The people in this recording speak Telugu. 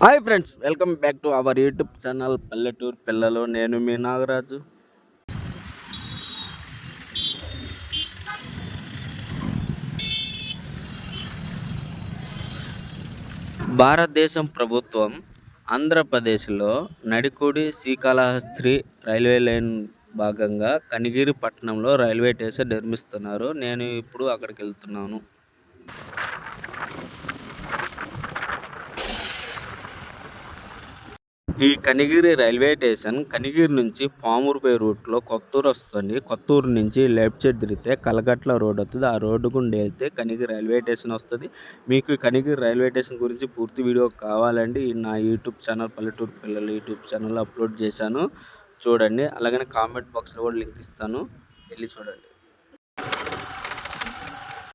Hi friends, welcome back to our YouTube channel పల్లెటూరు పిల్లలు. నేను మీ నాగరాజు. భారతదేశం ప్రభుత్వం ఆంధ్రప్రదేశ్లో నడికుడి శ్రీకాళహస్తి రైల్వే లైన్ భాగంగా కనిగిరి పట్టణంలో రైల్వే స్టేషన్ నిర్మిస్తున్నారు. నేను ఇప్పుడు అక్కడికి వెళ్తున్నాను. ఈ కనిగిరి రైల్వే స్టేషన్ కనిగిరి నుంచి పామూరుపై రూట్లో కొత్తూరు వస్తుంది. కొత్తూరు నుంచి లెఫ్ట్ సైడ్ తిరిగితే కలగట్ల రోడ్ వస్తుంది. ఆ రోడ్డు గుండా వెళ్తే కనిగిరి రైల్వే స్టేషన్ వస్తుంది. మీకు కనిగిరి రైల్వే స్టేషన్ గురించి పూర్తి వీడియో కావాలండి, నా యూట్యూబ్ ఛానల్ పల్లెటూరు పిల్లలు యూట్యూబ్ ఛానల్లో అప్లోడ్ చేశాను, చూడండి. అలాగనే కామెంట్ బాక్స్లో కూడా లింక్ ఇస్తాను, వెళ్ళి చూడండి.